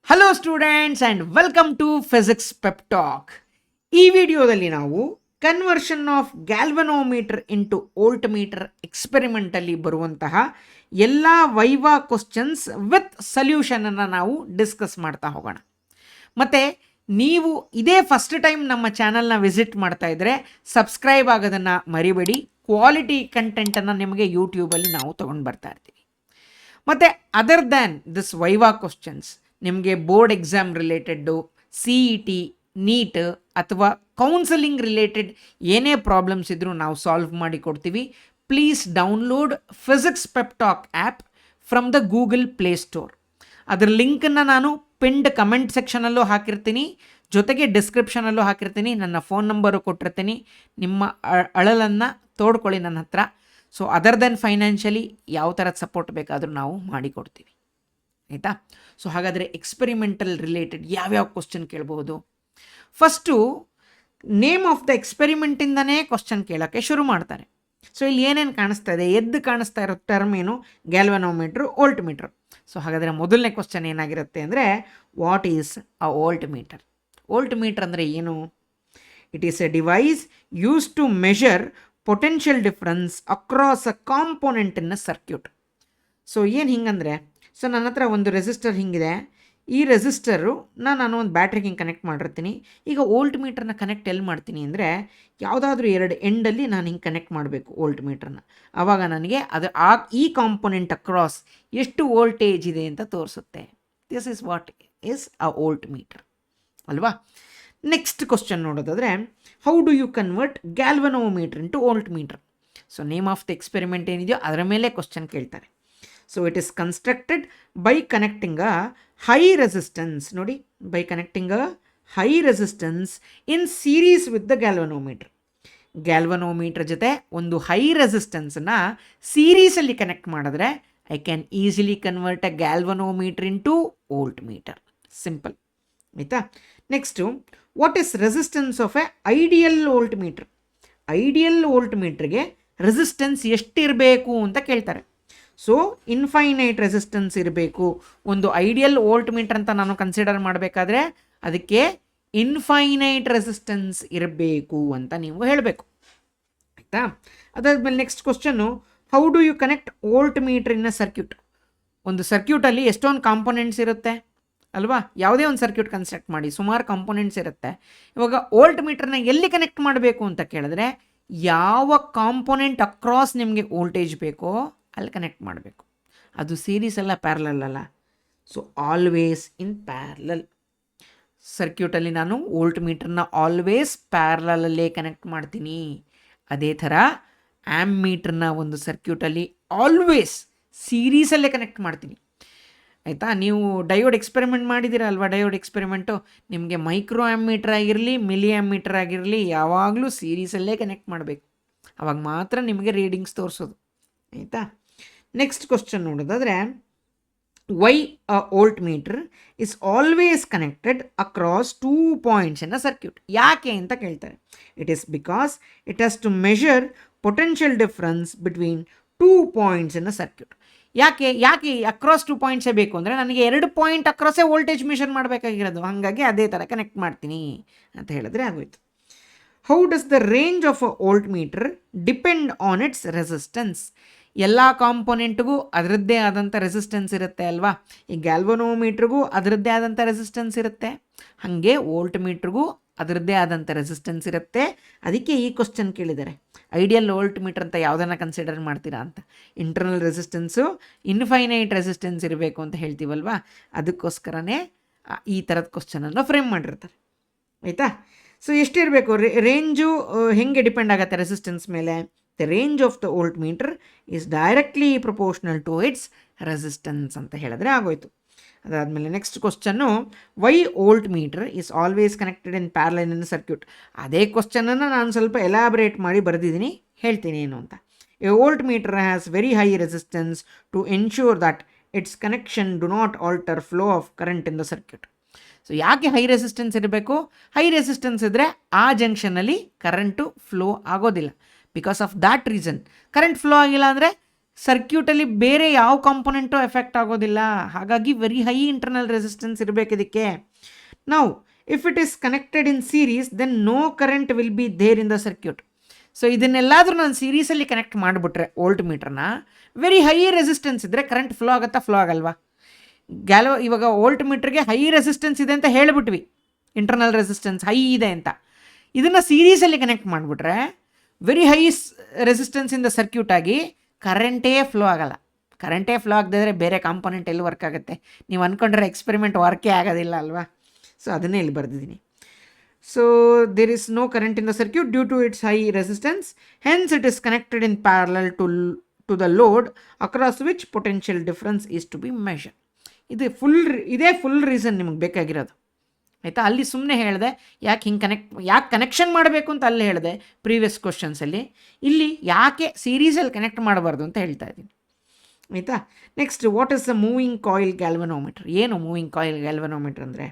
Hello students and welcome to physics pep talk. ಈ ವಿಡಿಯೋದಲ್ಲಿ ನಾವು conversion of galvanometer into volt meter ಎಕ್ಸ್ಪೆರಿಮೆಂಟಲ್ಲಿ ಬರುವಂತಹ ಎಲ್ಲ ವೈವಾ ಕ್ವಶನ್ಸ್ ವಿತ್ ಸೊಲ್ಯೂಷನನ್ನು ನಾವು ಡಿಸ್ಕಸ್ ಮಾಡ್ತಾ ಹೋಗೋಣ. ಮತ್ತು ನೀವು ಇದೇ ಫಸ್ಟ್ ಟೈಮ್ ನಮ್ಮ ಚಾನಲ್ನ ವಿಸಿಟ್ ಮಾಡ್ತಾ ಇದ್ದರೆ ಸಬ್ಸ್ಕ್ರೈಬ್ ಆಗೋದನ್ನು ಮರಿಬೇಡಿ. ಕ್ವಾಲಿಟಿ ಕಂಟೆಂಟನ್ನು ನಿಮಗೆ ಯೂಟ್ಯೂಬಲ್ಲಿ ನಾವು ತೊಗೊಂಡು ಬರ್ತಾ ಇರ್ತೀವಿ. ಮತ್ತು other than this viva questions ನಿಮಗೆ board exam related, CET, NEET ಅಥವಾ ಕೌನ್ಸಲಿಂಗ್ ರಿಲೇಟೆಡ್ ಏನೇ ಪ್ರಾಬ್ಲಮ್ಸ್ ಇದ್ದರೂ ನಾವು ಸಾಲ್ವ್ ಮಾಡಿ ಕೊಡ್ತೀವಿ. Please download physics pep talk app from the Google play store. ಅದರ ಲಿಂಕನ್ನು ನಾನು ಪಿಂಡ್ ಕಮೆಂಟ್ ಸೆಕ್ಷನಲ್ಲೂ ಹಾಕಿರ್ತೀನಿ, ಜೊತೆಗೆ ಡಿಸ್ಕ್ರಿಪ್ಷನಲ್ಲೂ ಹಾಕಿರ್ತೀನಿ. ನನ್ನ ಫೋನ್ ನಂಬರು ಕೊಟ್ಟಿರ್ತೀನಿ. ನಿಮ್ಮ ಅಳಲನ್ನು ತೋಡ್ಕೊಳ್ಳಿ ನನ್ನ ಹತ್ರ. ಸೊ ಅದರ್ ದೆನ್ ಫೈನಾನ್ಷಿಯಲಿ ಯಾವ ಥರದ ಸಪೋರ್ಟ್ ಬೇಕಾದರೂ ನಾವು ಮಾಡಿಕೊಡ್ತೀವಿ, ಆಯಿತಾ? ಸೊ ಹಾಗಾದರೆ ಎಕ್ಸ್ಪೆರಿಮೆಂಟಲ್ ರಿಲೇಟೆಡ್ ಯಾವ್ಯಾವ ಕ್ವಶನ್ ಕೇಳಬಹುದು? ಫಸ್ಟು ನೇಮ್ ಆಫ್ ದ ಎಕ್ಸ್ಪೆರಿಮೆಂಟಿಂದನೇ ಕ್ವಶನ್ ಕೇಳೋಕ್ಕೆ ಶುರು ಮಾಡ್ತಾರೆ. ಸೊ ಇಲ್ಲಿ ಏನೇನು ಕಾಣಿಸ್ತಾ ಇದೆ, ಎದ್ದು ಕಾಣಿಸ್ತಾ ಇರೋ ಟರ್ಮ್ ಏನು? ಗ್ಯಾಲ್ವನೋಮೀಟ್ರು, ವೋಲ್ಟ್ ಮೀಟ್ರ್. ಸೊ ಹಾಗಾದರೆ ಮೊದಲನೇ ಕ್ವಶನ್ ಏನಾಗಿರುತ್ತೆ ಅಂದರೆ, what is a volt meter? Voltmeter ಅಂದರೆ ಏನು? It is a device use to measure potential difference across a component in a circuit. So ಏನು ಹಿಂಗಂದರೆ, ಸೊ ನನ್ನ ಹತ್ರ ಒಂದು ರೆಸಿಸ್ಟರ್ ಹಿಂಗಿದೆ. ಈ ರೆಸಿಸ್ಟರು ನಾನು ಒಂದು ಬ್ಯಾಟ್ರಿಗೆ ಹಿಂಗೆ ಕನೆಕ್ಟ್ ಮಾಡಿರ್ತೀನಿ. ಈಗ ವೋಲ್ಟ್ ಮೀಟ್ರನ್ನ ಕನೆಕ್ಟ್ ಎಲ್ಲಿ ಮಾಡ್ತೀನಿ ಅಂದರೆ, ಯಾವುದಾದ್ರೂ ಎರಡು ಎಂಡಲ್ಲಿ ನಾನು ಹಿಂಗೆ ಕನೆಕ್ಟ್ ಮಾಡಬೇಕು ವೋಲ್ಟ್ ಮೀಟ್ರನ್ನ. ಆವಾಗ ನನಗೆ ಅದು ಈ ಕಾಂಪೊನೆಂಟ್ ಅಕ್ರಾಸ್ ಎಷ್ಟು ವೋಲ್ಟೇಜ್ ಇದೆ ಅಂತ ತೋರಿಸುತ್ತೆ. This is what is a volt meter ಅಲ್ವಾ? ನೆಕ್ಸ್ಟ್ ಕ್ವಶನ್ ನೋಡೋದಾದರೆ, how do you convert galvanometer into volt meter? So name of the experiment ಏನಿದೆಯೋ ಅದರ ಮೇಲೆ ಕ್ವಶನ್ ಕೇಳ್ತಾರೆ. So it is constructed by connecting a high resistance, ನೋಡಿ, by connecting a high resistance in series with the galvanometer. Galvanometer ಜೊತೆ ಒಂದು high ರೆಸಿಸ್ಟೆನ್ಸನ್ನು ಸೀರೀಸಲ್ಲಿ connect ಮಾಡಿದ್ರೆ I can easily convert a galvanometer into volt meter. Simple, ಆಯಿತಾ? Next, what is resistance of a ideal volt meter? Ideal volt ಮೀಟ್ರಿಗೆ resistance ಎಷ್ಟಿರಬೇಕು ಅಂತ ಕೇಳ್ತಾರೆ. ಸೊ ಇನ್ಫೈನೈಟ್ ರೆಸಿಸ್ಟೆನ್ಸ್ ಇರಬೇಕು. ಒಂದು ಐಡಿಯಲ್ ವೋಲ್ಟ್ ಮೀಟರ್ ಅಂತ ನಾನು ಕನ್ಸಿಡರ್ ಮಾಡಬೇಕಾದ್ರೆ ಅದಕ್ಕೆ ಇನ್ಫೈನೈಟ್ ರೆಸಿಸ್ಟೆನ್ಸ್ ಇರಬೇಕು ಅಂತ ನೀವು ಹೇಳಬೇಕು, ಆಯಿತಾ? ಅದಾದಮೇಲೆ next question, how do you connect voltmeter in a circuit? ಒಂದು ಸರ್ಕ್ಯೂಟಲ್ಲಿ ಎಷ್ಟೊಂದು ಕಾಂಪೊನೆಂಟ್ಸ್ ಇರುತ್ತೆ ಅಲ್ವಾ? ಯಾವುದೇ ಒಂದು ಸರ್ಕ್ಯೂಟ್ ಕನ್ಸ್ಟ್ರಕ್ಟ್ ಮಾಡಿ, ಸುಮಾರು ಕಾಂಪೊನೆಂಟ್ಸ್ ಇರುತ್ತೆ. ಇವಾಗ ವೋಲ್ಟ್ ಮೀಟರ್ನ ಎಲ್ಲಿ ಕನೆಕ್ಟ್ ಮಾಡಬೇಕು ಅಂತ ಕೇಳಿದ್ರೆ, ಯಾವ ಕಾಂಪೊನೆಂಟ್ ಅಕ್ರಾಸ್ ನಿಮಗೆ ವೋಲ್ಟೇಜ್ ಬೇಕೋ ಅಲ್ಲಿ ಕನೆಕ್ಟ್ ಮಾಡಬೇಕು. ಅದು ಸೀರೀಸ್ ಅಲ್ಲ, ಪ್ಯಾರಲಲ್ ಅಲ್ಲ. So always in parallel. ಸರ್ಕ್ಯೂಟಲ್ಲಿ ನಾನು ವೋಲ್ಟ್ ಮೀಟರ್ನ ಆಲ್ವೇಸ್ ಪ್ಯಾರಲಲ್ಲೇ ಕನೆಕ್ಟ್ ಮಾಡ್ತೀನಿ. ಅದೇ ಥರ ಆ್ಯಮ್ ಮೀಟ್ರನ್ನ ಒಂದು ಸರ್ಕ್ಯೂಟಲ್ಲಿ ಆಲ್ವೇಸ್ ಸೀರೀಸಲ್ಲೇ ಕನೆಕ್ಟ್ ಮಾಡ್ತೀನಿ, ಆಯಿತಾ? ನೀವು ಡಯೋಡ್ ಎಕ್ಸ್ಪೆರಿಮೆಂಟ್ ಮಾಡಿದ್ದೀರಾ ಅಲ್ವಾ? ಡಯೋಡ್ ಎಕ್ಸ್ಪೆರಿಮೆಂಟು ನಿಮಗೆ ಮೈಕ್ರೋ ಆ್ಯಮ್ ಮೀಟರ್ ಆಗಿರಲಿ, ಮಿಲಿ ಆ್ಯಮ್ ಮೀಟರ್ ಆಗಿರಲಿ, ಯಾವಾಗಲೂ ಸೀರೀಸಲ್ಲೇ ಕನೆಕ್ಟ್ ಮಾಡಬೇಕು. ಅವಾಗ ಮಾತ್ರ ನಿಮಗೆ ರೀಡಿಂಗ್ಸ್ ತೋರಿಸೋದು, ಆಯಿತಾ? ನೆಕ್ಸ್ಟ್ ಕ್ವಶನ್ ನೋಡೋದಾದರೆ, why a volt meter is always connected across 2 points in a circuit? ಯಾಕೆ ಅಂತ ಕೇಳ್ತಾರೆ. It is because it has to measure potential difference between 2 points in a circuit. ಯಾಕೆ ಅಕ್ರಾಸ್ 2 ಪಾಯಿಂಟ್ಸೇ ಬೇಕು ಅಂದರೆ, ನನಗೆ 2 ಪಾಯಿಂಟ್ ಅಕ್ರಾಸೇ ವೋಲ್ಟೇಜ್ ಮೆಷರ್ ಮಾಡಬೇಕಾಗಿರೋದು. ಹಾಗಾಗಿ ಅದೇ ಥರ ಕನೆಕ್ಟ್ ಮಾಡ್ತೀನಿ ಅಂತ ಹೇಳಿದ್ರೆ ಆಗೋಯ್ತು. How does the range of a volt meter depend on its resistance? ಎಲ್ಲ ಕಾಂಪೊನೆಂಟ್ಗೂ ಅದರದ್ದೇ ಆದಂಥ ರೆಸಿಸ್ಟೆನ್ಸ್ ಇರುತ್ತೆ ಅಲ್ವಾ? ಈ ಗ್ಯಾಲ್ವನೋಮೀಟ್ರಿಗೂ ಅದರದ್ದೇ ಆದಂಥ ರೆಸಿಸ್ಟೆನ್ಸ್ ಇರುತ್ತೆ, ಹಾಗೆ ವೋಲ್ಟ್ ಮೀಟ್ರಿಗೂ ಅದರದ್ದೇ ಆದಂಥ ರೆಸಿಸ್ಟೆನ್ಸ್ ಇರುತ್ತೆ. ಅದಕ್ಕೆ ಈ ಕ್ವಶನ್ ಕೇಳಿದ್ದಾರೆ, ಐಡಿಯಲ್ ವೋಲ್ಟ್ ಮೀಟರ್ ಅಂತ ಯಾವುದನ್ನು ಕನ್ಸಿಡರ್ ಮಾಡ್ತೀರಾ ಅಂತ. ಇಂಟರ್ನಲ್ ರೆಸಿಸ್ಟೆನ್ಸು ಇನ್ಫೈನೈಟ್ ರೆಸಿಸ್ಟೆನ್ಸ್ ಇರಬೇಕು ಅಂತ ಹೇಳ್ತೀವಲ್ವಾ? ಅದಕ್ಕೋಸ್ಕರನೇ ಈ ಥರದ ಕ್ವಶನನ್ನು ಫ್ರೇಮ್ ಮಾಡಿರ್ತಾರೆ, ಆಯಿತಾ? ಸೊ ಎಷ್ಟಿರಬೇಕು ರೇಂಜು? ಹೆಂಗೆ ಡಿಪೆಂಡ್ ಆಗುತ್ತೆ ರೆಸಿಸ್ಟೆನ್ಸ್ ಮೇಲೆ? The range of the voltmeter is directly proportional to its resistance ಅಂತ ಹೇಳಿದ್ರೆ ಆಗೋಯ್ತು. ಅದಾದಮೇಲೆ next question, why voltmeter is always connected in parallel in circuit? ಅದೇ ಕ್ವಶನನ್ನು ನಾನು ಸ್ವಲ್ಪ ಎಲಾಬ್ರೇಟ್ ಮಾಡಿ ಬರೆದಿದ್ದೀನಿ, ಹೇಳ್ತೀನಿ ಏನು ಅಂತ. A voltmeter has very high resistance to ensure that its connection do not alter flow of current in the circuit. So ಯಾಕೆ ಹೈ ರೆಸಿಸ್ಟೆನ್ಸ್ ಇರಬೇಕು? ಹೈ ರೆಸಿಸ್ಟೆನ್ಸ್ ಇದ್ದರೆ ಆ ಜಂಕ್ಷನಲ್ಲಿ ಕರೆಂಟು ಫ್ಲೋ ಆಗೋದಿಲ್ಲ. Because of that reason current flow ಆಗಿಲ್ಲ ಅಂದರೆ ಸರ್ಕ್ಯೂಟಲ್ಲಿ ಬೇರೆ ಯಾವ ಕಾಂಪೊನೆಂಟು ಎಫೆಕ್ಟ್ ಆಗೋದಿಲ್ಲ. ಹಾಗಾಗಿ ವೆರಿ ಹೈ ಇಂಟರ್ನಲ್ ರೆಸಿಸ್ಟೆನ್ಸ್ ಇರಬೇಕು ಇದಕ್ಕೆ. ನಾವು if it is connected in series then no current will be there in the circuit. So ಇದನ್ನೆಲ್ಲಾದರೂ ನಾನು ಸೀರೀಸಲ್ಲಿ ಕನೆಕ್ಟ್ ಮಾಡಿಬಿಟ್ರೆ ವೋಲ್ಟ್ ಮೀಟ್ರನ್ನ, ವೆರಿ ಹೈ ರೆಸಿಸ್ಟೆನ್ಸ್ ಇದ್ದರೆ ಕರೆಂಟ್ ಫ್ಲೋ ಆಗುತ್ತಾ, ಫ್ಲೋ ಆಗಲ್ವಾ? ಇವಾಗ ವೋಲ್ಟ್ ಮೀಟ್ರಿಗೆ ಹೈ ರೆಸಿಸ್ಟೆನ್ಸ್ ಇದೆ ಅಂತ ಹೇಳಿಬಿಟ್ವಿ, ಇಂಟರ್ನಲ್ ರೆಸಿಸ್ಟೆನ್ಸ್ ಹೈ ಇದೆ ಅಂತ. ಇದನ್ನು ಸೀರೀಸಲ್ಲಿ ಕನೆಕ್ಟ್ ಮಾಡಿಬಿಟ್ರೆ ವೆರಿ ಹೈ ರೆಸಿಸ್ಟೆನ್ಸ್ ಇಂದ ಸರ್ಕ್ಯೂಟ್ ಆಗಿ ಕರೆಂಟೇ ಫ್ಲೋ ಆಗಲ್ಲ. ಕರೆಂಟೇ ಫ್ಲೋ ಆಗದಿದ್ರೆ ಬೇರೆ ಕಾಂಪೊನೆಂಟ್ ಎಲ್ಲಿ ವರ್ಕ್ ಆಗುತ್ತೆ? ನೀವು ಅಂದ್ಕೊಂಡ್ರೆ ಎಕ್ಸ್ಪೆರಿಮೆಂಟ್ ವರ್ಕೇ ಆಗೋದಿಲ್ಲ ಅಲ್ವಾ? ಸೊ ಅದನ್ನೇ ಇಲ್ಲಿ ಬರೆದಿದ್ದೀನಿ. So there is no current in the circuit due to its high resistance, hence it is connected in parallel to the load across which potential difference is to be measure. ಇದೇ full reason ನಿಮಗೆ ಬೇಕಾಗಿರೋದು, ಆಯಿತಾ? ಅಲ್ಲಿ ಸುಮ್ಮನೆ ಹೇಳಿದೆ ಯಾಕೆ connection ಮಾಡಬೇಕು ಅಂತ ಅಲ್ಲಿ ಹೇಳಿದೆ ಪ್ರೀವಿಯಸ್ ಕ್ವಶನ್ಸಲ್ಲಿ. ಇಲ್ಲಿ ಯಾಕೆ ಸೀರೀಸಲ್ಲಿ ಕನೆಕ್ಟ್ ಮಾಡಬಾರ್ದು ಅಂತ ಹೇಳ್ತಾ ಇದ್ದೀನಿ, ಆಯಿತಾ? Next, what is the moving coil galvanometer? ಏನು ಮೂವಿಂಗ್ ಕಾಯಿಲ್ ಗ್ಯಾಲ್ವನೋಮೀಟರ್ ಅಂದರೆ,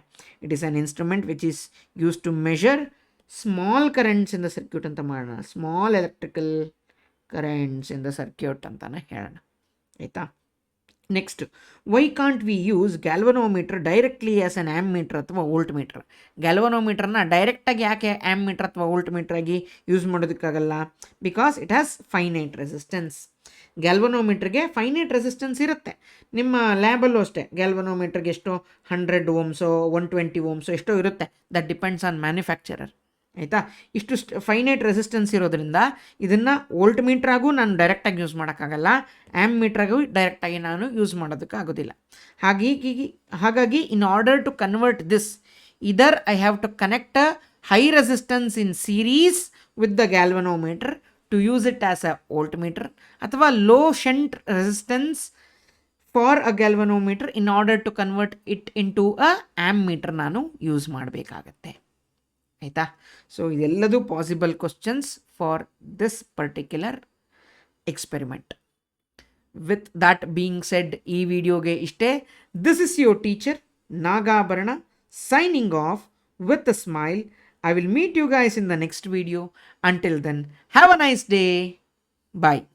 it is an instrument which is use to measure small currents in the circuit ಅಂತ ಮಾಡೋಣ. Small electrical currents in the circuit ಅಂತಲೇ ಹೇಳೋಣ, ಆಯಿತಾ? Next, why can't we use galvanometer directly as an ammeter ಅಥವಾ volt meter? ಗ್ಯಾಲ್ವನೋಮೀಟರ್ನ ಡೈರೆಕ್ಟಾಗಿ ಯಾಕೆ ammeter ಅಥವಾ ವೋಲ್ಟ್ ಮೀಟ್ರಾಗಿ ಯೂಸ್ ಮಾಡೋದಕ್ಕಾಗಲ್ಲ? Because it has finite resistance. ಗ್ಯಾಲ್ವನೋಮೀಟ್ರಿಗೆ finite resistance ಇರುತ್ತೆ. ನಿಮ್ಮ ಲ್ಯಾಬಲ್ಲೂ ಅಷ್ಟೇ, ಗ್ಯಾಲ್ವನೋಮೀಟ್ರಿಗೆ ಎಷ್ಟೋ 100 ಓಮ್ಸೋ 120 ಓಮ್ಸೋ ಎಷ್ಟೋ ಇರುತ್ತೆ. ದಟ್ ಡಿಪೆಂಡ್ಸ್ ಆನ್ ಮ್ಯಾನುಫ್ಯಾಕ್ಚರರ್, ಆಯಿತಾ? ಇಷ್ಟು ಫೈನೈಟ್ ರೆಸಿಸ್ಟೆನ್ಸ್ ಇರೋದ್ರಿಂದ ಇದನ್ನು ವೋಲ್ಟ್ ಮೀಟ್ರಾಗೂ ನಾನು ಡೈರೆಕ್ಟಾಗಿ ಯೂಸ್ ಮಾಡೋಕ್ಕಾಗಲ್ಲ, ಆ್ಯಮ್ ಮೀಟ್ರಾಗೂ ಡೈರೆಕ್ಟಾಗಿ ನಾನು ಯೂಸ್ ಮಾಡೋದಕ್ಕಾಗೋದಿಲ್ಲ. ಹಾಗಾಗಿ in order to convert this, either I have to connect a high resistance in series with the galvanometer to use it as a volt meter, ಅಥವಾ low shunt resistance for a galvanometer in order to convert it into a ammeter ನಾನು use ಮಾಡಬೇಕಾಗತ್ತೆ, ಆಯಿತಾ? So ಇದೆಲ್ಲದೂ possible questions for this particular experiment. With that being said, ಈ ವಿಡಿಯೋಗೆ ಇಷ್ಟೇ. This is your teacher Nagabharana signing off with a smile. I will meet you guys in the next video. Until then, have a nice day. Bye.